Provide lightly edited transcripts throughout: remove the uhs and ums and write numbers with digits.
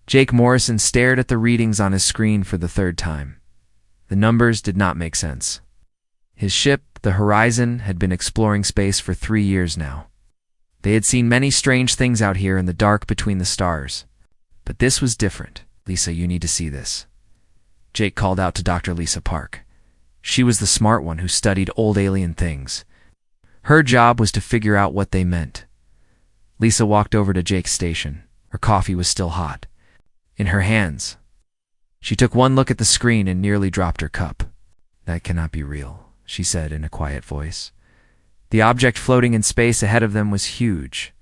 Jake Morrison stared at the readings on his screen for the third time. The numbers did not make sense. His ship, the Horizon, had been exploring space for 3 years now. They had seen many strange things out here in the dark between the stars. But this was different. Lisa, you need to see this. Jake called out to Dr. Lisa Park. She was the smart one who studied old alien things. Her job was to figure out what they meant. Lisa walked over to Jake's station. Her coffee was still hot. In her hands, she took one look at the screen and nearly dropped her cup. That cannot be real, she said in a quiet voice. The object floating in space ahead of them was huge.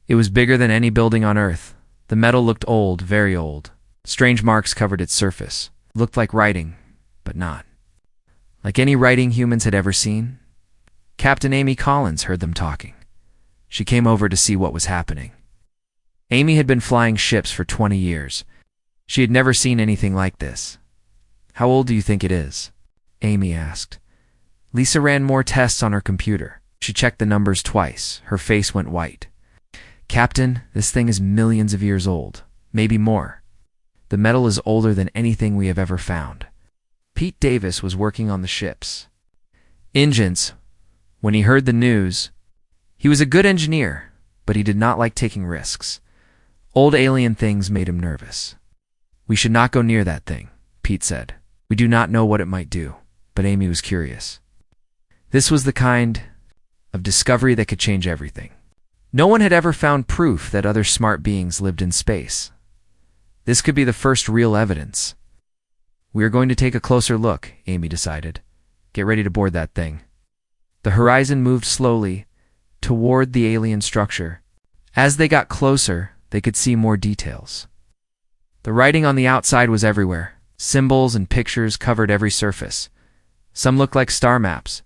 It was bigger than any building on Earth. The metal looked old, very old. Strange marks covered its surface. Looked like writing, but not. Like any writing humans had ever seen. Captain Amy Collins heard them talking. She came over to see what was happening. Amy had been flying ships for 20 years. She had never seen anything like this. How old do you think it is? Amy asked. Lisa ran more tests on her computer. She checked the numbers twice. Her face went white. Captain, this thing is millions of years old. Maybe more. The metal is older than anything we have ever found. Pete Davis was working on the ships. Engines. When he heard the news, he was a good engineer, but he did not like taking risks. Old alien things made him nervous. We should not go near that thing, Pete said. We do not know what it might do, but Amy was curious. This was the kind of discovery that could change everything. No one had ever found proof that other smart beings lived in space. This could be the first real evidence. We are going to take a closer look, Amy decided. Get ready to board that thing. The Horizon moved slowly toward the alien structure. As they got closer, they could see more details. The writing on the outside was everywhere. Symbols and pictures covered every surface. Some looked like star maps.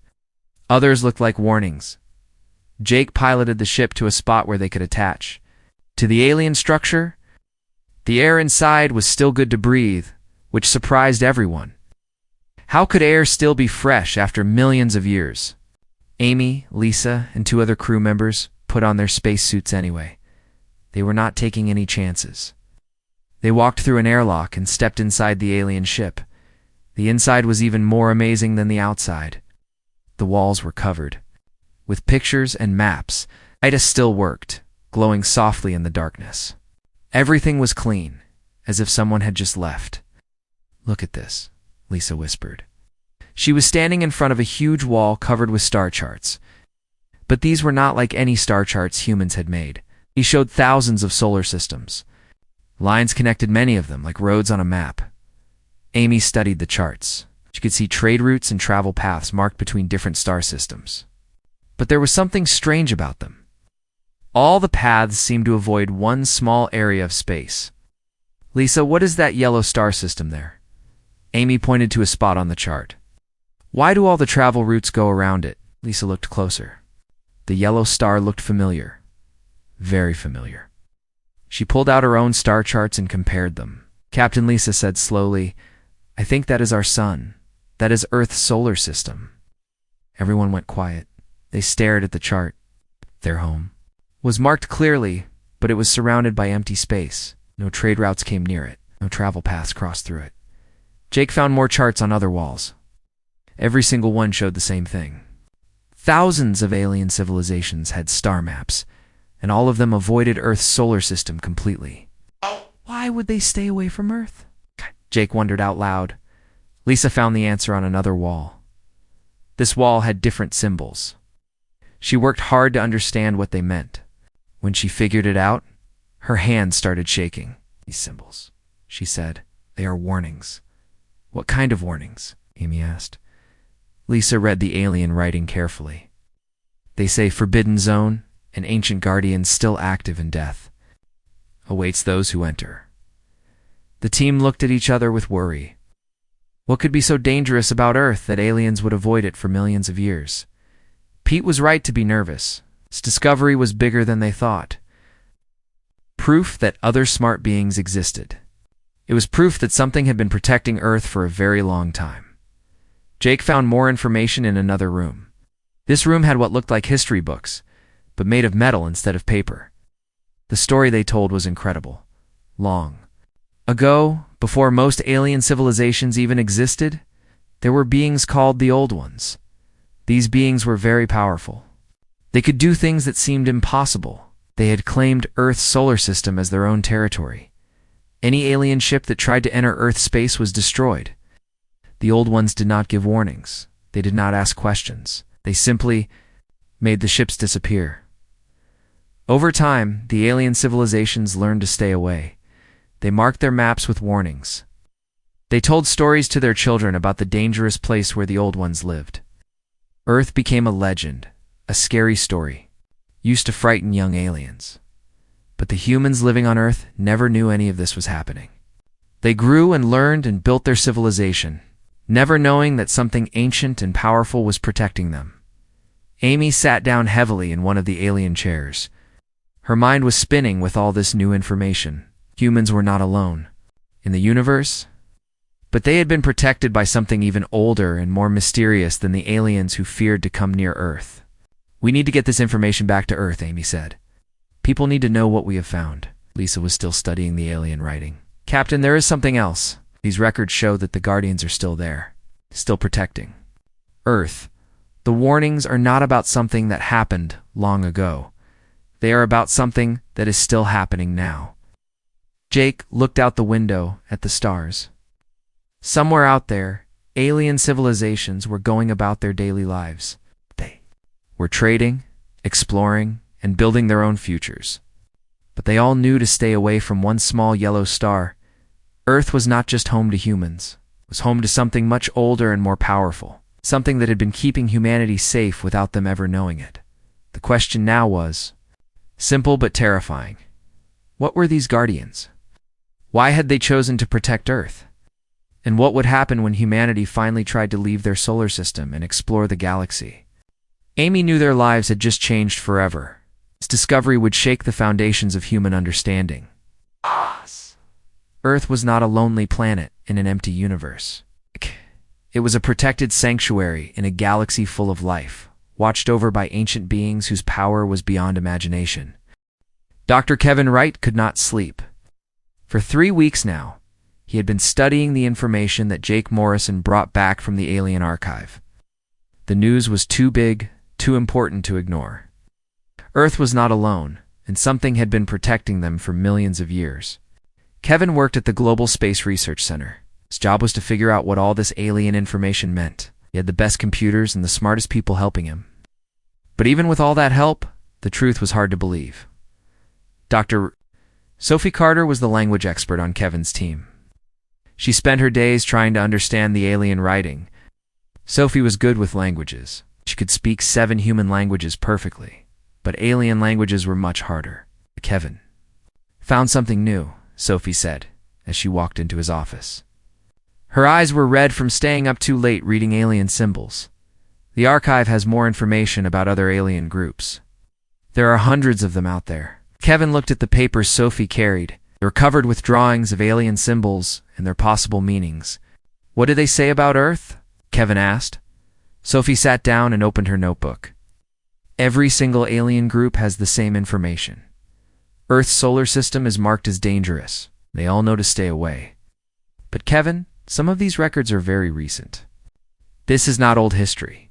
Others looked like warnings. Jake piloted the ship to a spot where they could attach. To the alien structure, the air inside was still good to breathe, which surprised everyone. How could air still be fresh after millions of years? Amy, Lisa, and 2 other crew members put on their spacesuits anyway. They were not taking any chances. They walked through an airlock and stepped inside the alien ship. The inside was even more amazing than the outside. The walls were covered with pictures and maps. Ida still worked, glowing softly in the darkness. Everything was clean, as if someone had just left. Look at this, Lisa whispered. She was standing in front of a huge wall covered with star charts. But these were not like any star charts humans had made. He showed thousands of solar systems. Lines connected many of them, like roads on a map. Amy studied the charts. She could see trade routes and travel paths marked between different star systems. But there was something strange about them. All the paths seemed to avoid one small area of space. Lisa, what is that yellow star system there? Amy pointed to a spot on the chart. Why do all the travel routes go around it? Lisa looked closer. The yellow star looked familiar. Very familiar. She pulled out her own star charts and compared them. Captain Lisa said slowly, I think that is our sun. That is Earth's solar system. Everyone went quiet. They stared at the chart. Their home was marked clearly, but it was surrounded by empty space. No trade routes came near it. No travel paths crossed through it. Jake found more charts on other walls. Every single one showed the same thing. Thousands of alien civilizations had star maps, and all of them avoided Earth's solar system completely. Why would they stay away from Earth? Jake wondered out loud. Lisa found the answer on another wall. This wall had different symbols. She worked hard to understand what they meant. When she figured it out, her hands started shaking. These symbols, she said, they are warnings. What kind of warnings? Amy asked. Lisa read the alien writing carefully. They say Forbidden Zone, an ancient guardian still active in death, awaits those who enter. The team looked at each other with worry. What could be so dangerous about Earth that aliens would avoid it for millions of years? Pete was right to be nervous. This discovery was bigger than they thought. Proof that other smart beings existed. It was proof that something had been protecting Earth for a very long time. Jake found more information in another room. This room had what looked like history books, but made of metal instead of paper. The story they told was incredible. Long, ago, before most alien civilizations even existed, there were beings called the Old Ones. These beings were very powerful. They could do things that seemed impossible. They had claimed Earth's solar system as their own territory. Any alien ship that tried to enter Earth's space was destroyed. The Old Ones did not give warnings. They did not ask questions. They simply made the ships disappear. Over time, the alien civilizations learned to stay away. They marked their maps with warnings. They told stories to their children about the dangerous place where the Old Ones lived. Earth became a legend, a scary story, used to frighten young aliens. But the humans living on Earth never knew any of this was happening. They grew and learned and built their civilization, never knowing that something ancient and powerful was protecting them. Amy sat down heavily in one of the alien chairs. Her mind was spinning with all this new information. Humans were not alone in the universe, but they had been protected by something even older and more mysterious than the aliens who feared to come near Earth. "We need to get this information back to Earth," Amy said. "People need to know what we have found." Lisa was still studying the alien writing. "Captain, there is something else. These records show that the Guardians are still there, still protecting Earth. The warnings are not about something that happened long ago. They are about something that is still happening now." Jake looked out the window at the stars. Somewhere out there, alien civilizations were going about their daily lives. They were trading, exploring, and building their own futures. But they all knew to stay away from one small yellow star. Earth was not just home to humans. It was home to something much older and more powerful, something that had been keeping humanity safe without them ever knowing it. The question now was simple but terrifying. What were these Guardians? Why had they chosen to protect Earth? And what would happen when humanity finally tried to leave their solar system and explore the galaxy? Amy knew their lives had just changed forever. This discovery would shake the foundations of human understanding. Earth was not a lonely planet in an empty universe. It was a protected sanctuary in a galaxy full of life, watched over by ancient beings whose power was beyond imagination. Dr. Kevin Wright could not sleep. For 3 weeks now, he had been studying the information that Jake Morrison brought back from the alien archive. The news was too big, too important to ignore. Earth was not alone, and something had been protecting them for millions of years. Kevin worked at the Global Space Research Center. His job was to figure out what all this alien information meant. He had the best computers and the smartest people helping him. But even with all that help, the truth was hard to believe. Dr. Sophie Carter was the language expert on Kevin's team. She spent her days trying to understand the alien writing. Sophie was good with languages. She could speak 7 human languages perfectly, but alien languages were much harder. Kevin found something new, Sophie said, as she walked into his office. Her eyes were red from staying up too late reading alien symbols. The archive has more information about other alien groups. There are hundreds of them out there. Kevin looked at the papers Sophie carried. They were covered with drawings of alien symbols and their possible meanings. "What do they say about Earth?" Kevin asked. Sophie sat down and opened her notebook. Every single alien group has the same information. Earth's solar system is marked as dangerous. They all know to stay away. But Kevin, some of these records are very recent. This is not old history.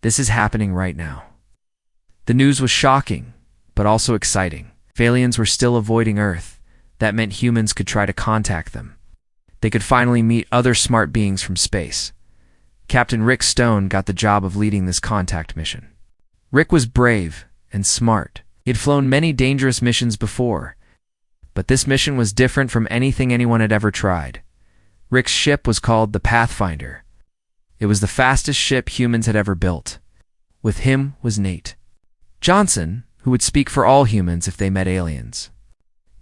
This is happening right now. The news was shocking, but also exciting. If aliens were still avoiding Earth, that meant humans could try to contact them. They could finally meet other smart beings from space. Captain Rick Stone got the job of leading this contact mission. Rick was brave and smart. He had flown many dangerous missions before, but this mission was different from anything anyone had ever tried. Rick's ship was called the Pathfinder. It was the fastest ship humans had ever built. With him was Nate Johnson, who would speak for all humans if they met aliens.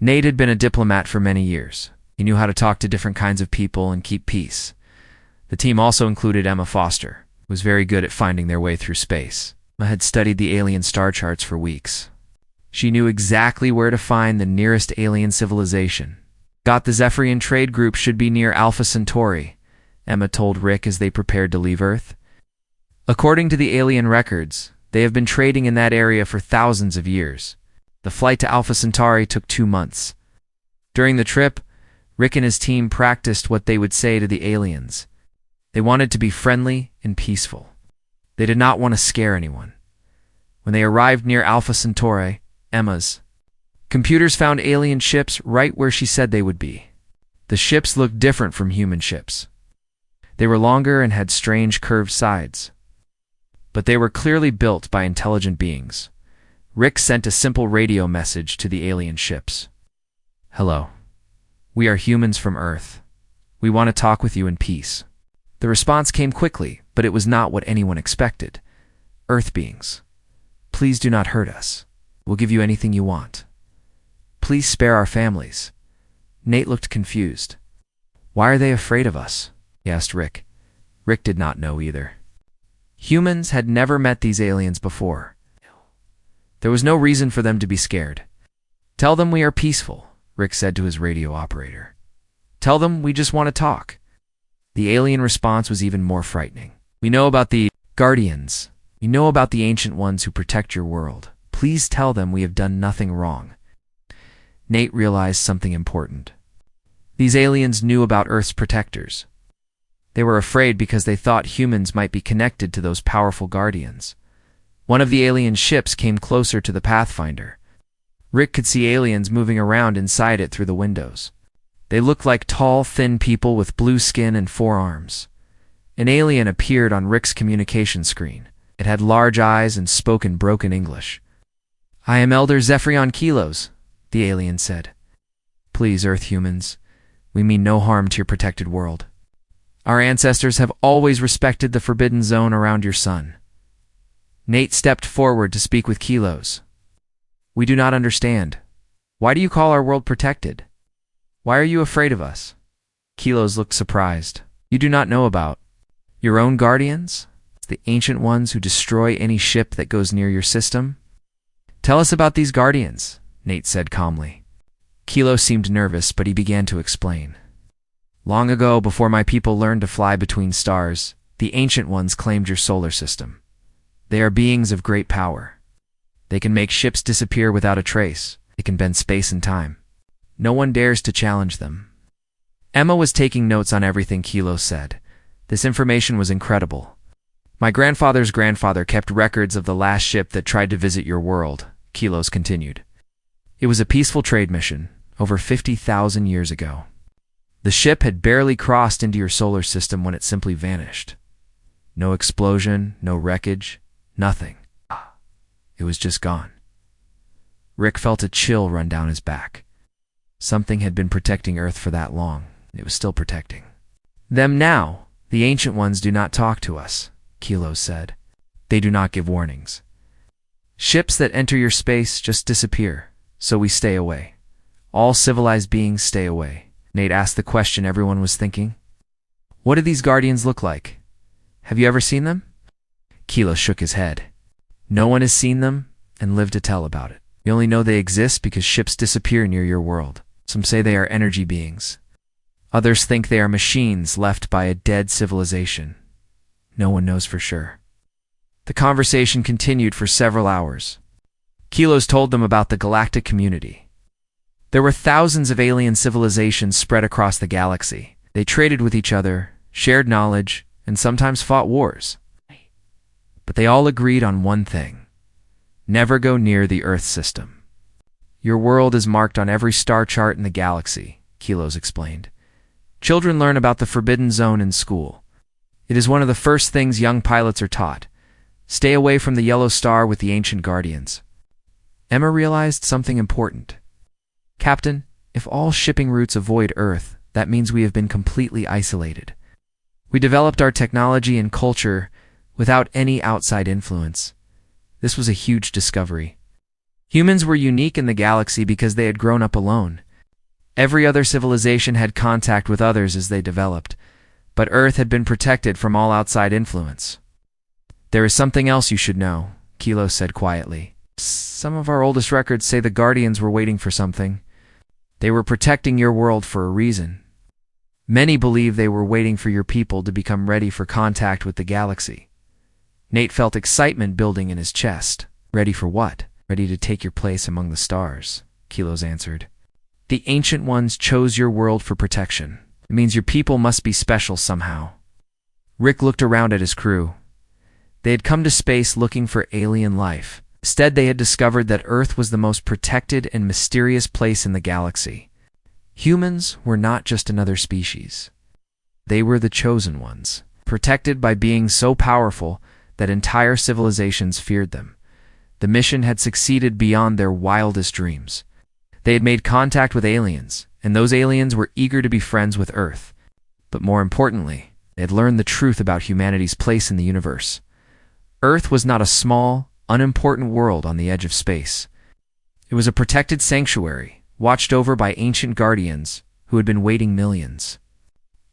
Nate had been a diplomat for many years. He knew how to talk to different kinds of people and keep peace. The team also included Emma Foster, who was very good at finding their way through space. Emma had studied the alien star charts for weeks. She knew exactly where to find the nearest alien civilization. "Got the Zephyrian trade group should be near Alpha Centauri," Emma told Rick as they prepared to leave Earth. According to the alien records, they have been trading in that area for thousands of years. The flight to Alpha Centauri took 2 months. During the trip, Rick and his team practiced what they would say to the aliens. They wanted to be friendly and peaceful. They did not want to scare anyone. When they arrived near Alpha Centauri, Emma's computers found alien ships right where she said they would be. The ships looked different from human ships. They were longer and had strange curved sides. But they were clearly built by intelligent beings. Rick sent a simple radio message to the alien ships. "Hello. We are humans from Earth. We want to talk with you in peace." The response came quickly, but it was not what anyone expected. "Earth beings, please do not hurt us. We'll give you anything you want. Please spare our families." Nate looked confused. "Why are they afraid of us?" he asked Rick. Rick did not know either. Humans had never met these aliens before. There was no reason for them to be scared. "Tell them we are peaceful," Rick said to his radio operator. "Tell them we just want to talk." The alien response was even more frightening. "We know about the Guardians. We know about the ancient ones who protect your world. Please tell them we have done nothing wrong." Nate realized something important. These aliens knew about Earth's protectors. They were afraid because they thought humans might be connected to those powerful guardians. One of the alien ships came closer to the Pathfinder. Rick could see aliens moving around inside it through the windows. They looked like tall, thin people with blue skin and 4 arms. An alien appeared on Rick's communication screen. It had large eyes and spoke in broken English. "I am Elder Zephyrion Kilos," the alien said. "Please, Earth humans, we mean no harm to your protected world. Our ancestors have always respected the forbidden zone around your sun." Nate stepped forward to speak with Kilos. "We do not understand. Why do you call our world protected? Why are you afraid of us?" Kilos looked surprised. "You do not know about your own guardians? The ancient ones who destroy any ship that goes near your system?" "Tell us about these guardians," Nate said calmly. Kilos seemed nervous, but he began to explain. "Long ago, before my people learned to fly between stars, the ancient ones claimed your solar system. They are beings of great power. They can make ships disappear without a trace. They can bend space and time. No one dares to challenge them." Emma was taking notes on everything Kilos said. This information was incredible. "My grandfather's grandfather kept records of the last ship that tried to visit your world," Kilos continued. "It was a peaceful trade mission, over 50,000 years ago. The ship had barely crossed into your solar system when it simply vanished. No explosion, no wreckage, nothing. It was just gone." Rick felt a chill run down his back. Something had been protecting Earth for that long. It was still protecting them now. "The ancient ones do not talk to us," Kilos said. "They do not give warnings. Ships that enter your space just disappear, so we stay away. All civilized beings stay away." Nate asked the question everyone was thinking. "What do these guardians look like? Have you ever seen them?" Kilos shook his head. "No one has seen them and lived to tell about it. We only know they exist because ships disappear near your world. Some say they are energy beings. Others think they are machines left by a dead civilization. No one knows for sure." The conversation continued for several hours. Kilos told them about the galactic community. There were thousands of alien civilizations spread across the galaxy. They traded with each other, shared knowledge, and sometimes fought wars. But they all agreed on one thing: never go near the Earth system. "Your world is marked on every star chart in the galaxy," Kilos explained. "Children learn about the Forbidden Zone in school. It is one of the first things young pilots are taught. Stay away from the yellow star with the ancient guardians." Emma realized something important. "Captain, if all shipping routes avoid Earth, that means we have been completely isolated. We developed our technology and culture without any outside influence. This was a huge discovery. Humans were unique in the galaxy because they had grown up alone. Every other civilization had contact with others as they developed, but Earth had been protected from all outside influence." "There is something else you should know," Kilos said quietly. "Some of our oldest records say the Guardians were waiting for something. They were protecting your world for a reason. Many believe they were waiting for your people to become ready for contact with the galaxy." Nate felt excitement building in his chest. "Ready for what?" "Ready to take your place among the stars," Kilos answered. The Ancient Ones chose your world for protection. It means your people must be special somehow. Rick looked around at his crew. They had come to space looking for alien life. Instead, they had discovered that Earth was the most protected and mysterious place in the galaxy. Humans were not just another species. They were the chosen ones, protected by beings so powerful that entire civilizations feared them. The mission had succeeded beyond their wildest dreams. They had made contact with aliens, and those aliens were eager to be friends with Earth. But more importantly, they had learned the truth about humanity's place in the universe. Earth was not a small, unimportant world on the edge of space. It was a protected sanctuary, watched over by ancient guardians who had been waiting millions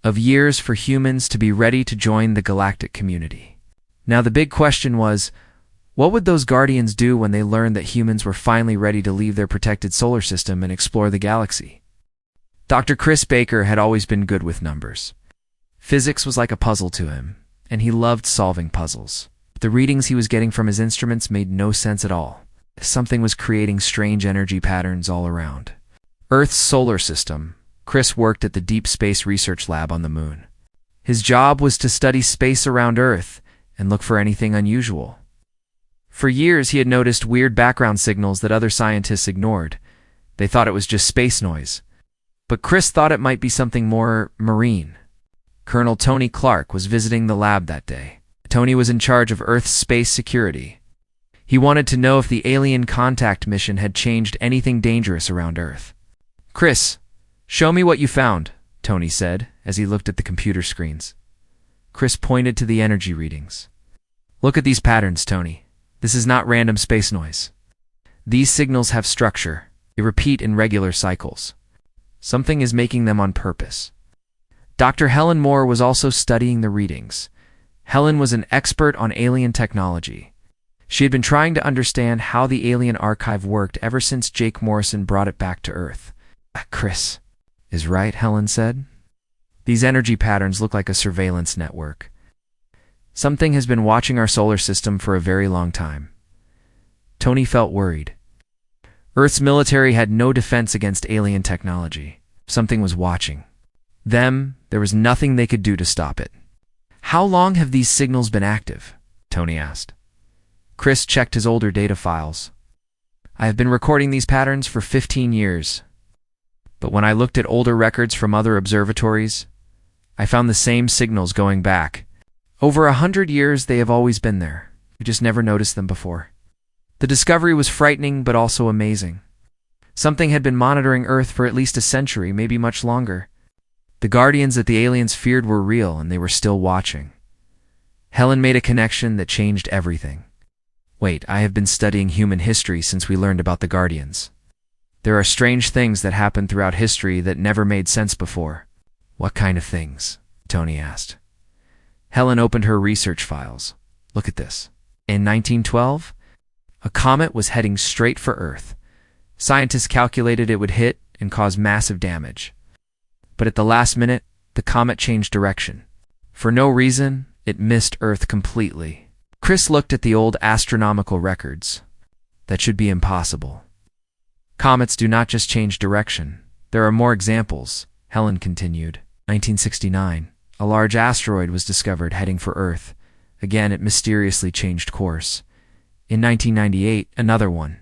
of years for humans to be ready to join the galactic community. Now the big question was, what would those guardians do when they learned that humans were finally ready to leave their protected solar system and explore the galaxy? Dr. Chris Baker had always been good with numbers. Physics was like a puzzle to him, and he loved solving puzzles. The readings he was getting from his instruments made no sense at all. Something was creating strange energy patterns all around. Earth's solar system. Chris worked at the Deep Space Research Lab on the Moon. His job was to study space around Earth and look for anything unusual. For years, he had noticed weird background signals that other scientists ignored. They thought it was just space noise. But Chris thought it might be something more marine. Colonel Tony Clark was visiting the lab that day. Tony was in charge of Earth's space security. He wanted to know if the alien contact mission had changed anything dangerous around Earth. "Chris, show me what you found," Tony said as he looked at the computer screens. Chris pointed to the energy readings. "Look at these patterns, Tony. This is not random space noise. These signals have structure. They repeat in regular cycles. Something is making them on purpose." Dr. Helen Moore was also studying the readings. Helen was an expert on alien technology. She had been trying to understand how the alien archive worked ever since Jake Morrison brought it back to Earth. "Chris is right," Helen said. "These energy patterns look like a surveillance network. Something has been watching our solar system for a very long time." Tony felt worried. Earth's military had no defense against alien technology. Something was watching them. There was nothing they could do to stop it. "How long have these signals been active?" Tony asked. Chris checked his older data files. "I have been recording these patterns for 15 years. But when I looked at older records from other observatories, I found the same signals going back. Over 100 years they have always been there. We just never noticed them before." The discovery was frightening but also amazing. Something had been monitoring Earth for at least a century, maybe much longer. The guardians that the aliens feared were real, and they were still watching. Helen made a connection that changed everything. "Wait, I have been studying human history since we learned about the guardians. There are strange things that happened throughout history that never made sense before." "What kind of things?" Tony asked. Helen opened her research files. "Look at this. In 1912, a comet was heading straight for Earth. Scientists calculated it would hit and cause massive damage. But at the last minute, the comet changed direction. For no reason, it missed Earth completely." Chris looked at the old astronomical records. "That should be impossible. Comets do not just change direction. There are more examples," Helen continued. 1969, a large asteroid was discovered heading for Earth. Again, it mysteriously changed course. In 1998, another one.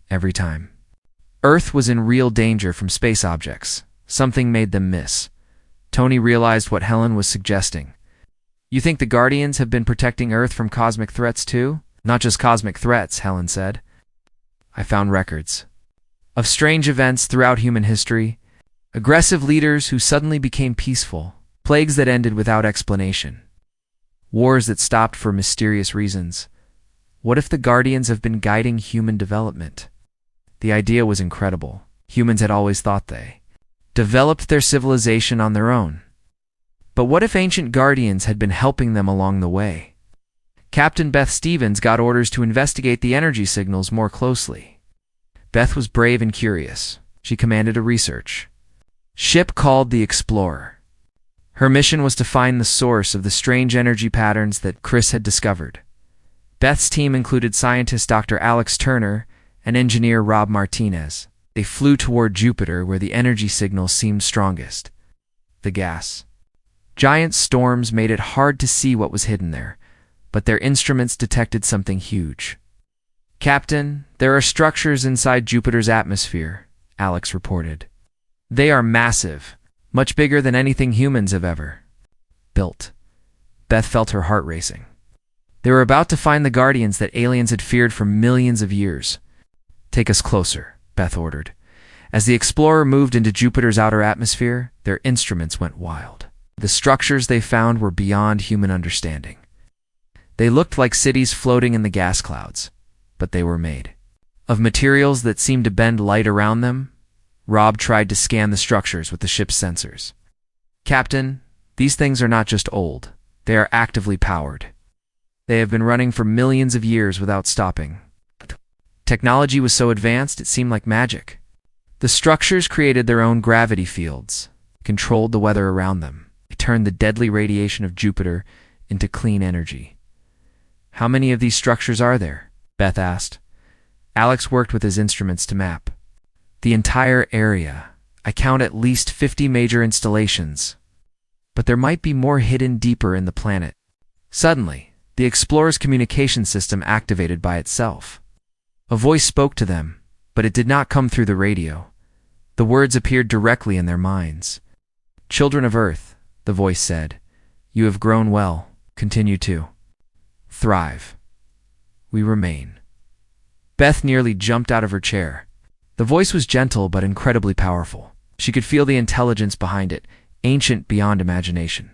Every time Earth was in real danger from space objects, something made them miss. Tony realized what Helen was suggesting. "You think the Guardians have been protecting Earth from cosmic threats too?" "Not just cosmic threats," Helen said. "I found records of strange events throughout human history. Aggressive leaders who suddenly became peaceful. Plagues that ended without explanation. Wars that stopped for mysterious reasons. What if the Guardians have been guiding human development?" The idea was incredible. Humans had always thought they developed their civilization on their own. But what if ancient Guardians had been helping them along the way? Captain Beth Stevens got orders to investigate the energy signals more closely. Beth was brave and curious. She commanded a research ship called the Explorer. Her mission was to find the source of the strange energy patterns that Chris had discovered. Beth's team included scientist Dr. Alex Turner and engineer Rob Martinez. They flew toward Jupiter, where the energy signal seemed strongest. The gas. Giant storms made it hard to see what was hidden there, but their instruments detected something huge. "Captain, there are structures inside Jupiter's atmosphere," Alex reported. "They are massive, much bigger than anything humans have ever built." Beth felt her heart racing. They were about to find the guardians that aliens had feared for millions of years. "Take us closer," Beth ordered. As the explorer moved into Jupiter's outer atmosphere, their instruments went wild. The structures they found were beyond human understanding. They looked like cities floating in the gas clouds, but they were made of materials that seemed to bend light around them. Rob tried to scan the structures with the ship's sensors. "Captain, these things are not just old. They are actively powered. They have been running for millions of years without stopping. Technology was so advanced it seemed like magic. The structures created their own gravity fields, controlled the weather around them. They turned the deadly radiation of Jupiter into clean energy." "How many of these structures are there?" Beth asked. Alex worked with his instruments to map the entire area. "I count at least 50 major installations. But there might be more hidden deeper in the planet." Suddenly, the explorer's communication system activated by itself. A voice spoke to them, but it did not come through the radio. The words appeared directly in their minds. "Children of Earth," the voice said, "you have grown well. Continue to thrive. We remain." Beth nearly jumped out of her chair. The voice was gentle but incredibly powerful. She could feel the intelligence behind it, ancient beyond imagination.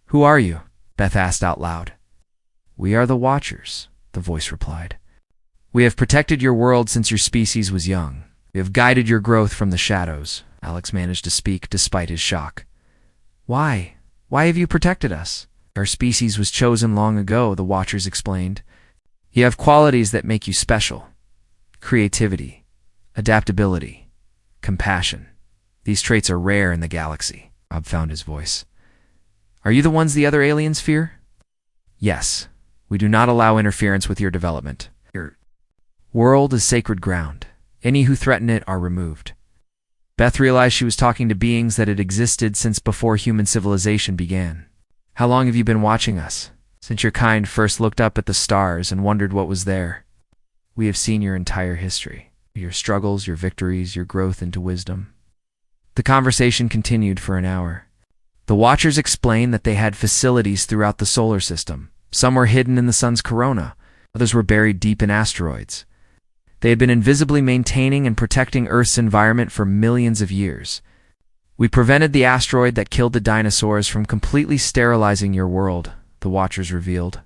"Who are you?" Beth asked out loud. "We are the Watchers," the voice replied. "We have protected your world since your species was young. We have guided your growth from the shadows." Alex managed to speak despite his shock. "Why? Why have you protected us?" "Our species was chosen long ago," the Watchers explained. "You have qualities that make you special. Creativity, adaptability, compassion. These traits are rare in the galaxy." Rob found his voice. "Are you the ones the other aliens fear?" "Yes. We do not allow interference with your development. Your world is sacred ground. Any who threaten it are removed." Beth realized she was talking to beings that had existed since before human civilization began. "How long have you been watching us?" "Since your kind first looked up at the stars and wondered what was there. We have seen your entire history. Your struggles, your victories, your growth into wisdom." The conversation continued for an hour. The Watchers explained that they had facilities throughout the solar system. Some were hidden in the sun's corona. Others were buried deep in asteroids. They had been invisibly maintaining and protecting Earth's environment for millions of years. "We prevented the asteroid that killed the dinosaurs from completely sterilizing your world," the Watchers revealed.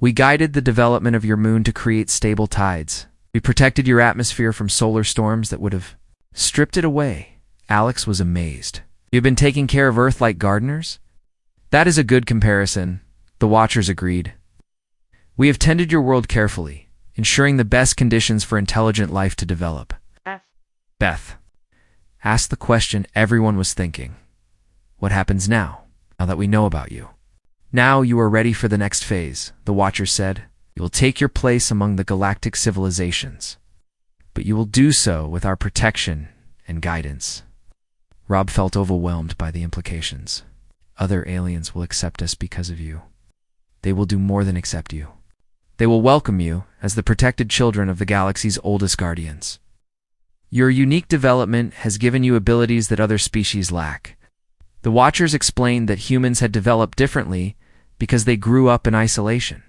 "We guided the development of your moon to create stable tides. We protected your atmosphere from solar storms that would have stripped it away." Alex was amazed. "You've been taking care of Earth like gardeners?" "That is a good comparison," the Watchers agreed. "We have tended your world carefully, ensuring the best conditions for intelligent life to develop." Beth asked the question everyone was thinking. "What happens now that we know about you?" "Now you are ready for the next phase," the Watcher said. "You will take your place among the galactic civilizations. But you will do so with our protection and guidance." Rob felt overwhelmed by the implications. "Other aliens will accept us because of you. They will do more than accept you. They will welcome you as the protected children of the galaxy's oldest guardians. Your unique development has given you abilities that other species lack." The Watchers explained that humans had developed differently because they grew up in isolation.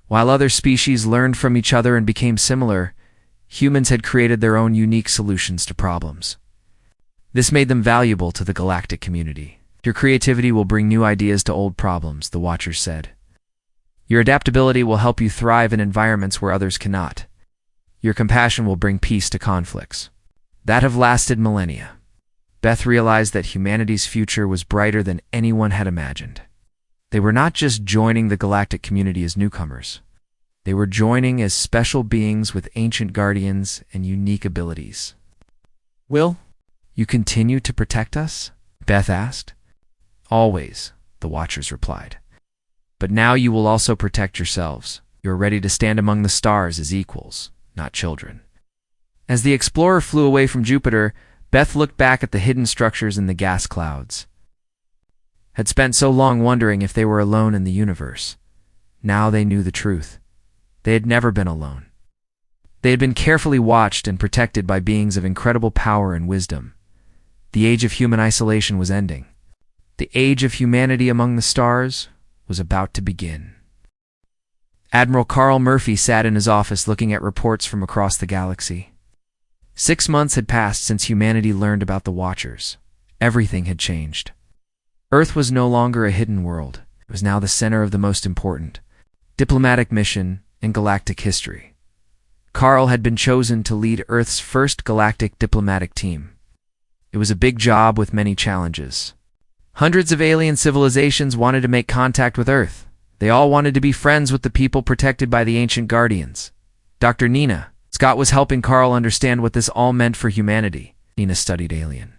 While other species learned from each other and became similar, humans had created their own unique solutions to problems. This made them valuable to the galactic community. "Your creativity will bring new ideas to old problems," the Watchers said. "Your adaptability will help you thrive in environments where others cannot. Your compassion will bring peace to conflicts that have lasted millennia." Beth realized that humanity's future was brighter than anyone had imagined. They were not just joining the galactic community as newcomers. They were joining as special beings with ancient guardians and unique abilities. "Will you continue to protect us?" Beth asked. "Always," the Watchers replied. "But now you will also protect yourselves. You are ready to stand among the stars as equals, not children. As the explorer flew away from Jupiter, Beth looked back at the hidden structures in the gas clouds. Had spent so long wondering if they were alone in the universe. Now they knew the truth. They had never been alone. They had been carefully watched and protected by beings of incredible power and wisdom. The age of human isolation was ending. The age of humanity among the stars was about to begin. Admiral Carl Murphy sat in his office looking at reports from across the galaxy. 6 months had passed since humanity learned about the Watchers. Everything had changed. Earth was no longer a hidden world. It was now the center of the most important diplomatic mission in galactic history. Carl had been chosen to lead Earth's first galactic diplomatic team. It was a big job with many challenges. Hundreds of alien civilizations wanted to make contact with Earth. They all wanted to be friends with the people protected by the ancient guardians. Dr. Nina Scott was helping Carl understand what this all meant for humanity. Nina studied alien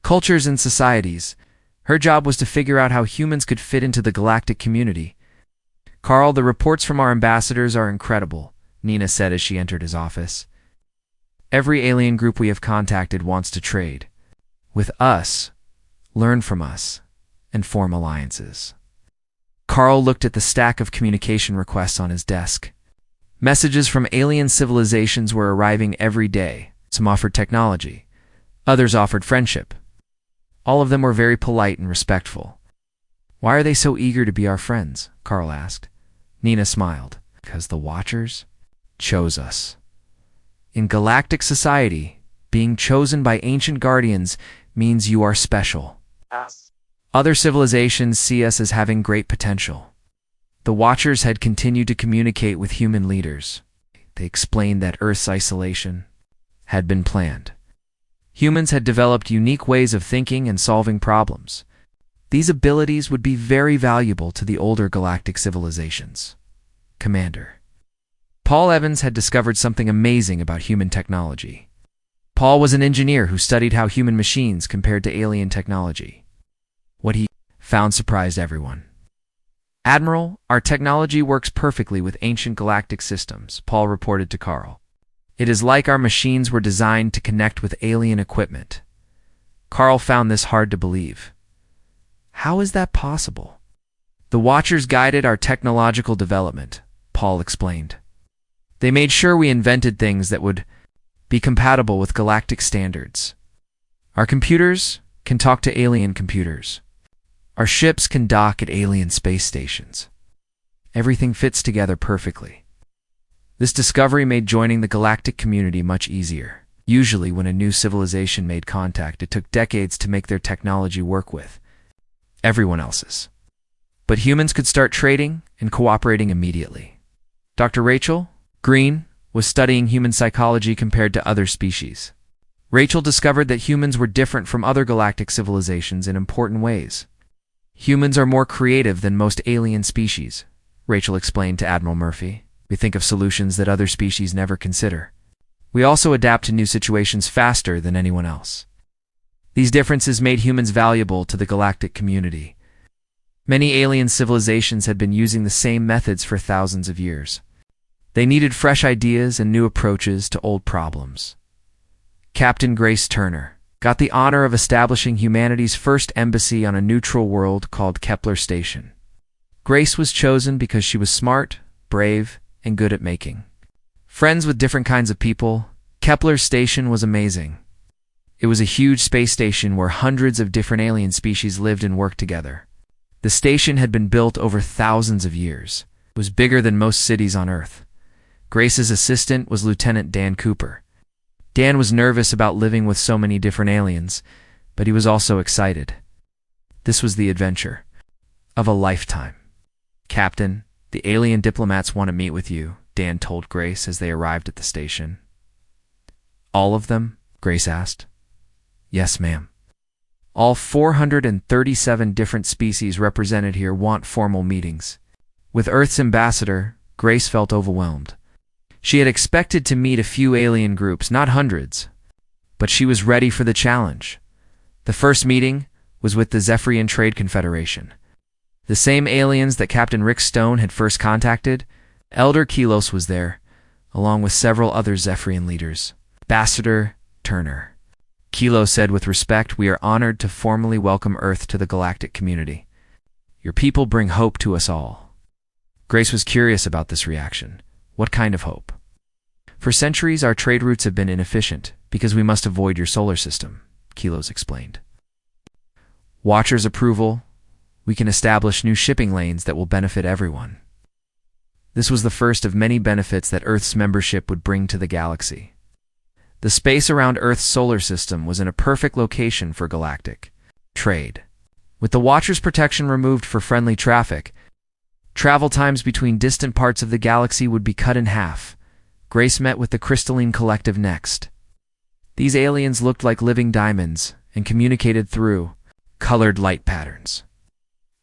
cultures and societies. Her job was to figure out how humans could fit into the galactic community. Carl, the reports from our ambassadors are incredible, Nina said as she entered his office. Every alien group we have contacted wants to trade with us, learn from us, and form alliances. Carl looked at the stack of communication requests on his desk. Messages from alien civilizations were arriving every day. Some offered technology. Others offered friendship. All of them were very polite and respectful. Why are they so eager to be our friends? Carl asked. Nina smiled. Because the Watchers chose us. In galactic society, being chosen by ancient guardians means you are special. Other civilizations see us as having great potential. The Watchers had continued to communicate with human leaders. They explained that Earth's isolation had been planned. Humans had developed unique ways of thinking and solving problems. These abilities would be very valuable to the older galactic civilizations. Commander Paul Evans had discovered something amazing about human technology. Paul was an engineer who studied how human machines compared to alien technology. What he found surprised everyone. Admiral, our technology works perfectly with ancient galactic systems, Paul reported to Carl. It is like our machines were designed to connect with alien equipment. Carl found this hard to believe. How is that possible? The Watchers guided our technological development, Paul explained. They made sure we invented things that would be compatible with galactic standards. Our computers can talk to alien computers. Our ships can dock at alien space stations. Everything fits together perfectly. This discovery made joining the galactic community much easier. Usually, when a new civilization made contact, it took decades to make their technology work with everyone else's. But humans could start trading and cooperating immediately. Dr. Rachel Green was studying human psychology compared to other species. Rachel discovered that humans were different from other galactic civilizations in important ways. Humans are more creative than most alien species, Rachel explained to Admiral Murphy. We think of solutions that other species never consider. We also adapt to new situations faster than anyone else. These differences made humans valuable to the galactic community. Many alien civilizations had been using the same methods for thousands of years. They needed fresh ideas and new approaches to old problems. Captain Grace Turner got the honor of establishing humanity's first embassy on a neutral world called Kepler Station. Grace was chosen because she was smart, brave, and good at making friends with different kinds of people. Kepler Station was amazing. It was a huge space station where hundreds of different alien species lived and worked together. The station had been built over thousands of years. It was bigger than most cities on Earth. Grace's assistant was Lieutenant Dan Cooper. Dan was nervous about living with so many different aliens, but he was also excited. This was the adventure of a lifetime. Captain, the alien diplomats want to meet with you, Dan told Grace as they arrived at the station. All of them? Grace asked. Yes, ma'am. All 437 different species represented here want formal meetings. With Earth's ambassador, Grace felt overwhelmed. She had expected to meet a few alien groups, not hundreds, but she was ready for the challenge. The first meeting was with the Zephyrian Trade Confederation. The same aliens that Captain Rick Stone had first contacted. Elder Kelos was there, along with several other Zephyrian leaders. Ambassador Turner. Kilo said with respect, "We are honored to formally welcome Earth to the galactic community. Your people bring hope to us all." Grace was curious about this reaction. What kind of hope? "For centuries, our trade routes have been inefficient because we must avoid your solar system," Kilos explained. "Watcher's approval, we can establish new shipping lanes that will benefit everyone." This was the first of many benefits that Earth's membership would bring to the galaxy. The space around Earth's solar system was in a perfect location for galactic trade. With the Watcher's protection removed for friendly traffic, travel times between distant parts of the galaxy would be cut in half. Grace met with the Crystalline Collective next. These aliens looked like living diamonds and communicated through colored light patterns.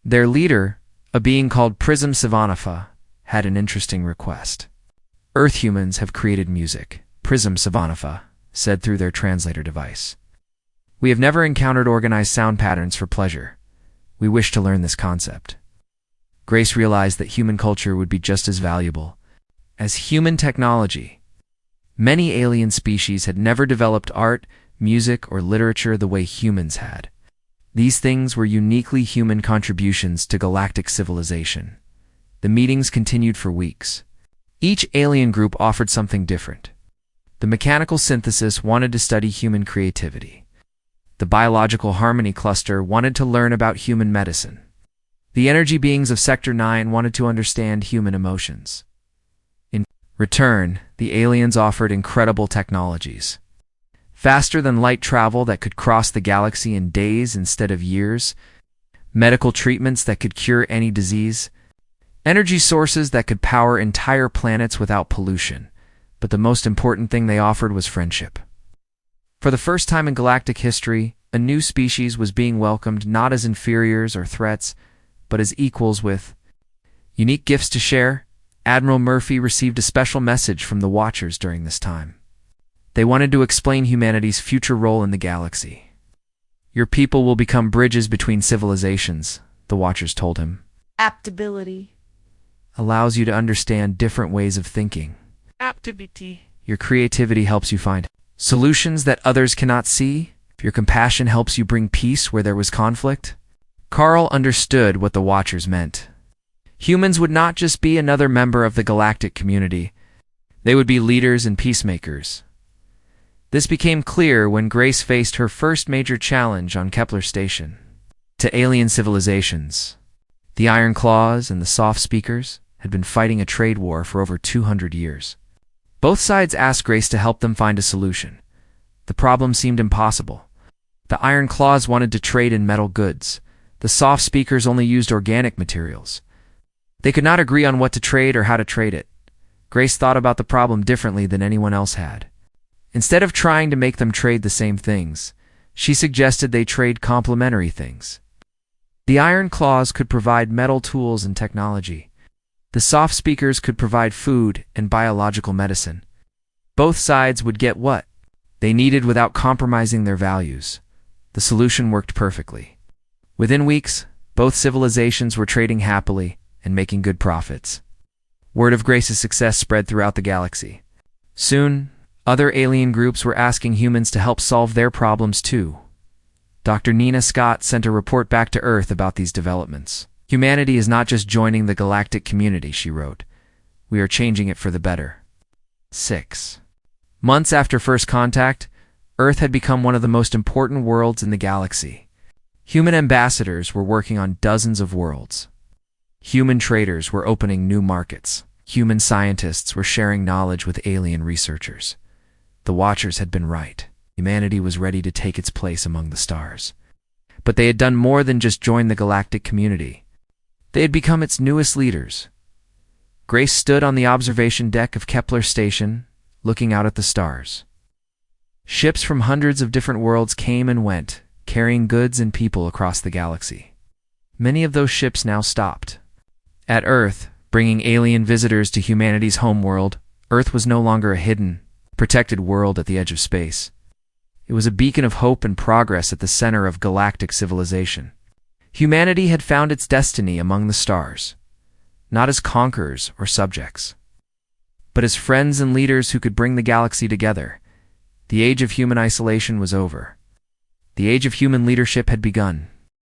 Their leader, a being called Prism Savanafa, had an interesting request. "Earth humans have created music," Prism Savanafa said through their translator device. "We have never encountered organized sound patterns for pleasure. We wish to learn this concept." Grace realized that human culture would be just as valuable as human technology. Many alien species had never developed art, music, or literature the way humans had. These things were uniquely human contributions to galactic civilization. The meetings continued for weeks. Each alien group offered something different. The mechanical synthesis wanted to study human creativity. The biological harmony cluster wanted to learn about human medicine. The energy beings of Sector 9 wanted to understand human emotions. In return, the aliens offered incredible technologies. Faster than light travel that could cross the galaxy in days instead of years, medical treatments that could cure any disease, energy sources that could power entire planets without pollution. But the most important thing they offered was friendship. For the first time in galactic history, a new species was being welcomed not as inferiors or threats, but as equals with unique gifts to share. Admiral Murphy received a special message from the Watchers during this time. They wanted to explain humanity's future role in the galaxy. "Your people will become bridges between civilizations," the Watchers told him. Aptability. "Allows you to understand different ways of thinking. Aptability. Your creativity helps you find solutions that others cannot see. Your compassion helps you bring peace where there was conflict." Carl understood what the Watchers meant. Humans would not just be another member of the galactic community. They would be leaders and peacemakers. This became clear when Grace faced her first major challenge on Kepler Station. To alien civilizations, the Iron Claws and the Soft Speakers had been fighting a trade war for over 200 years. Both sides asked Grace to help them find a solution. The problem seemed impossible. The Iron Claws wanted to trade in metal goods. The Soft Speakers only used organic materials. They could not agree on what to trade or how to trade it. Grace thought about the problem differently than anyone else had. Instead of trying to make them trade the same things, she suggested they trade complementary things. The Iron Claws could provide metal tools and technology. The Soft Speakers could provide food and biological medicine. Both sides would get what they needed without compromising their values. The solution worked perfectly. Within weeks, both civilizations were trading happily and making good profits. Word of Grace's success spread throughout the galaxy. Soon, other alien groups were asking humans to help solve their problems too. Dr. Nina Scott sent a report back to Earth about these developments. "Humanity is not just joining the galactic community," she wrote. "We are changing it for the better." 6 months after first contact, Earth had become one of the most important worlds in the galaxy. Human ambassadors were working on dozens of worlds. Human traders were opening new markets. Human scientists were sharing knowledge with alien researchers. The Watchers had been right. Humanity was ready to take its place among the stars. But they had done more than just join the galactic community. They had become its newest leaders. Grace stood on the observation deck of Kepler Station, looking out at the stars. Ships from hundreds of different worlds came and went, carrying goods and people across the galaxy. Many of those ships now stopped. At Earth, bringing alien visitors to humanity's homeworld, Earth was no longer a hidden, protected world at the edge of space. It was a beacon of hope and progress at the center of galactic civilization. Humanity had found its destiny among the stars, not as conquerors or subjects, but as friends and leaders who could bring the galaxy together. The age of human isolation was over. The age of human leadership had begun.